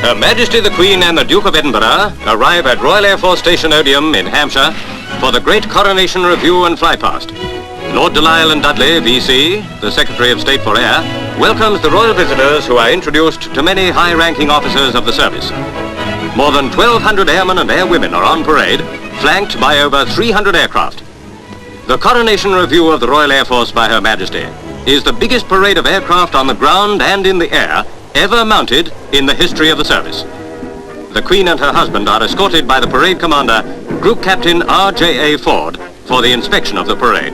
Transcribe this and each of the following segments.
Her Majesty the Queen and the Duke of Edinburgh arrive at Royal Air Force Station Odium in Hampshire for the great Coronation Review and Flypast. Lord Delisle and Dudley, V.C., the Secretary of State for Air, welcomes the royal visitors who are introduced to many high-ranking officers of the service. More than 1,200 airmen and airwomen are on parade, flanked by over 300 aircraft. The Coronation Review of the Royal Air Force by Her Majesty is the biggest parade of aircraft on the ground and in the air ever mounted in the history of the service. The Queen and her husband are escorted by the parade commander, Group Captain R.J.A. Ford, for the inspection of the parade.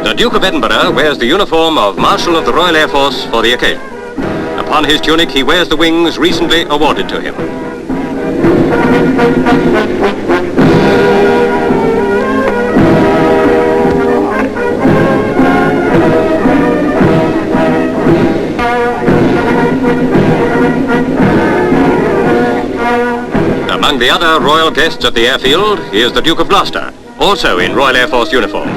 The Duke of Edinburgh wears the uniform of Marshal of the Royal Air Force for the occasion. Upon his tunic he wears the wings recently awarded to him. Among the other royal guests at the airfield is the Duke of Gloucester, also in Royal Air Force uniform.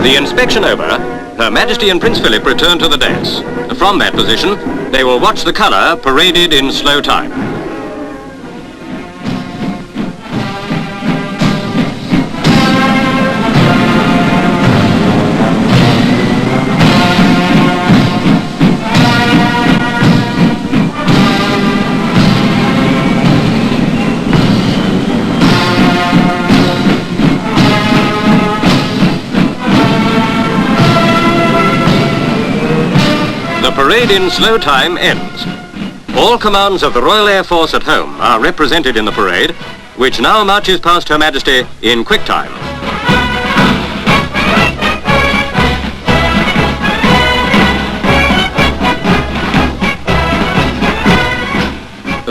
The inspection over, Her Majesty and Prince Philip return to the dais. From that position, they will watch the colour paraded in slow time. The parade in slow time ends. All commands of the Royal Air Force at home are represented in the parade, which now marches past Her Majesty in quick time.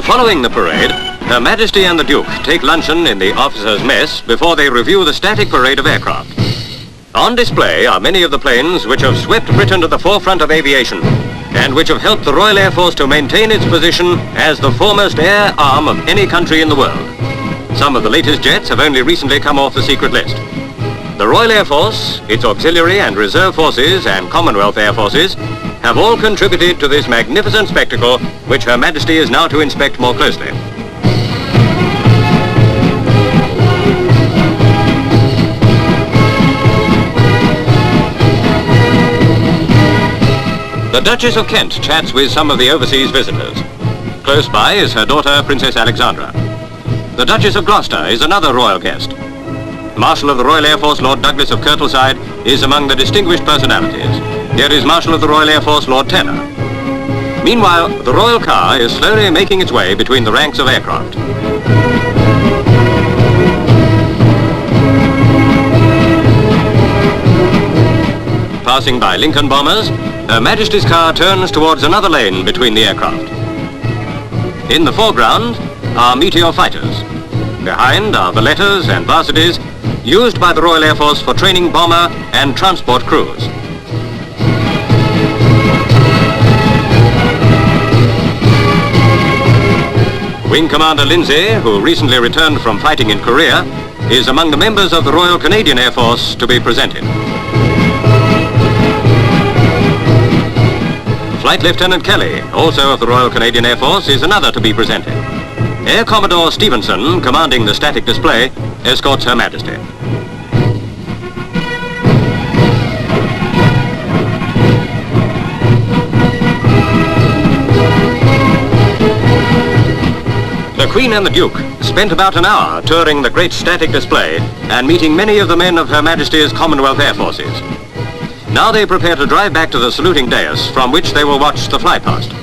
Following the parade, Her Majesty and the Duke take luncheon in the officers' mess before they review the static parade of aircraft. On display are many of the planes which have swept Britain to the forefront of aviation and which have helped the Royal Air Force to maintain its position as the foremost air arm of any country in the world. Some of the latest jets have only recently come off the secret list. The Royal Air Force, its auxiliary and reserve forces and Commonwealth Air Forces have all contributed to this magnificent spectacle which Her Majesty is now to inspect more closely. The Duchess of Kent chats with some of the overseas visitors. Close by is her daughter, Princess Alexandra. The Duchess of Gloucester is another royal guest. Marshal of the Royal Air Force, Lord Douglas of Kirtleside, is among the distinguished personalities. Here is Marshal of the Royal Air Force, Lord Taylor. Meanwhile, the royal car is slowly making its way between the ranks of aircraft. Passing by Lincoln bombers, Her Majesty's car turns towards another lane between the aircraft. In the foreground are Meteor fighters. Behind are Vallettas and Varsities, used by the Royal Air Force for training bomber and transport crews. Wing Commander Lindsay, who recently returned from fighting in Korea, is among the members of the Royal Canadian Air Force to be presented. Flight Lieutenant Kelly, also of the Royal Canadian Air Force, is another to be presented. Air Commodore Stevenson, commanding the static display, escorts Her Majesty. The Queen and the Duke spent about an hour touring the great static display and meeting many of the men of Her Majesty's Commonwealth Air Forces. Now they prepare to drive back to the saluting dais from which they will watch the flypast.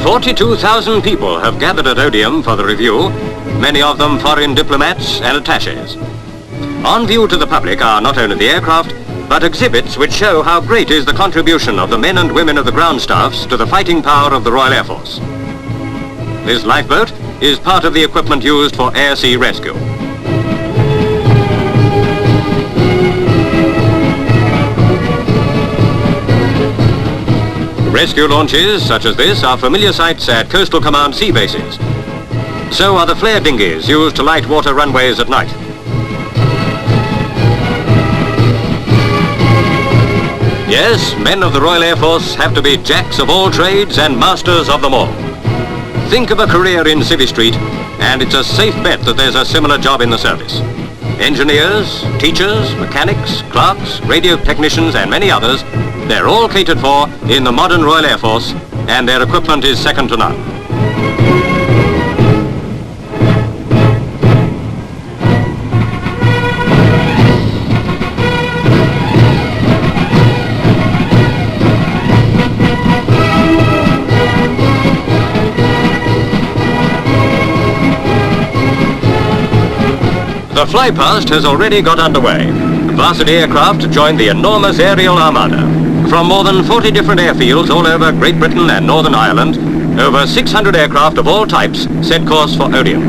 "42,000 people have gathered at Odium for the review, many of them foreign diplomats and attaches. On view to the public are not only the aircraft, but exhibits which show how great is the contribution of the men and women of the ground staffs to the fighting power of the Royal Air Force. this lifeboat is part of the equipment used for air-sea rescue. Rescue launches such as this are familiar sights at Coastal Command sea bases. So are the flare dinghies used to light water runways at night. Yes, men of the Royal Air Force have to be jacks of all trades and masters of them all. Think of a career in Civvy Street, and it's a safe bet that there's a similar job in the service. Engineers, teachers, mechanics, clerks, radio technicians, and many others, they're all catered for in the modern Royal Air Force, and their equipment is second to none. The flypast has already got underway. Varsity aircraft joined the enormous aerial armada. From more than 40 different airfields all over Great Britain and Northern Ireland, over 600 aircraft of all types set course for Odium.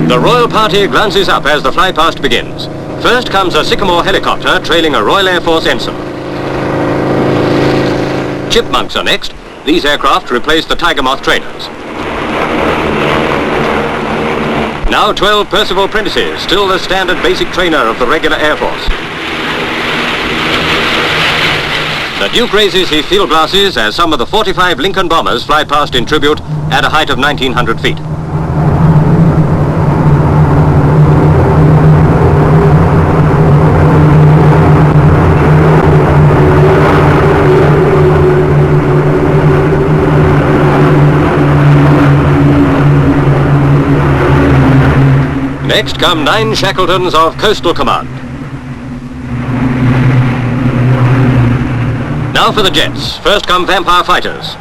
The royal party glances up as the flypast begins. First comes a Sycamore helicopter trailing a Royal Air Force ensign. Chipmunks are next. These aircraft replace the Tiger Moth trainers. Now 12 Percival Prentices, still the standard basic trainer of the regular Air Force. The Duke raises his field glasses as some of the 45 Lincoln bombers fly past in tribute at a height of 1,900 feet. Next come 9 Shackletons of Coastal Command. Now for the jets. First come Vampire fighters.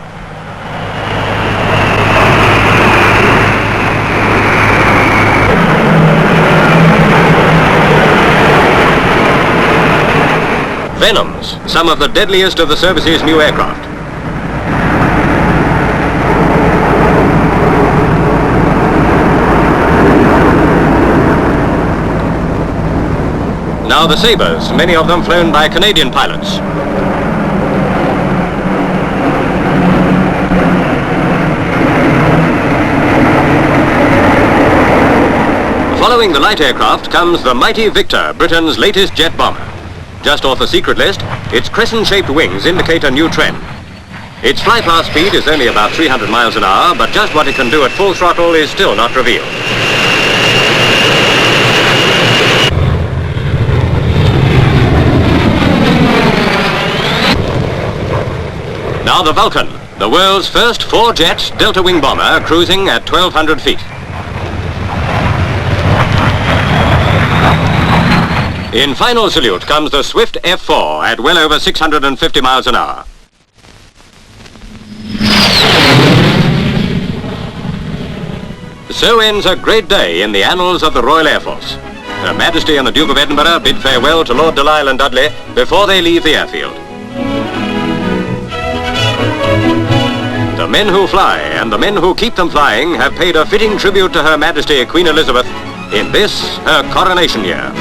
Venoms, some of the deadliest of the service's new aircraft. Now the Sabres, many of them flown by Canadian pilots. Following the light aircraft comes the mighty Victor, Britain's latest jet bomber. Just off the secret list, its crescent-shaped wings indicate a new trend. Its flypast speed is only about 300 miles an hour, but just what it can do at full throttle is still not revealed. Now the Vulcan, the world's first 4-jet delta-wing bomber cruising at 1,200 feet. In final salute comes the swift F-4 at well over 650 miles an hour. So ends a great day in the annals of the Royal Air Force. Her Majesty and the Duke of Edinburgh bid farewell to Lord Delisle and Dudley before they leave the airfield. The men who fly and the men who keep them flying have paid a fitting tribute to Her Majesty Queen Elizabeth in this, her coronation year.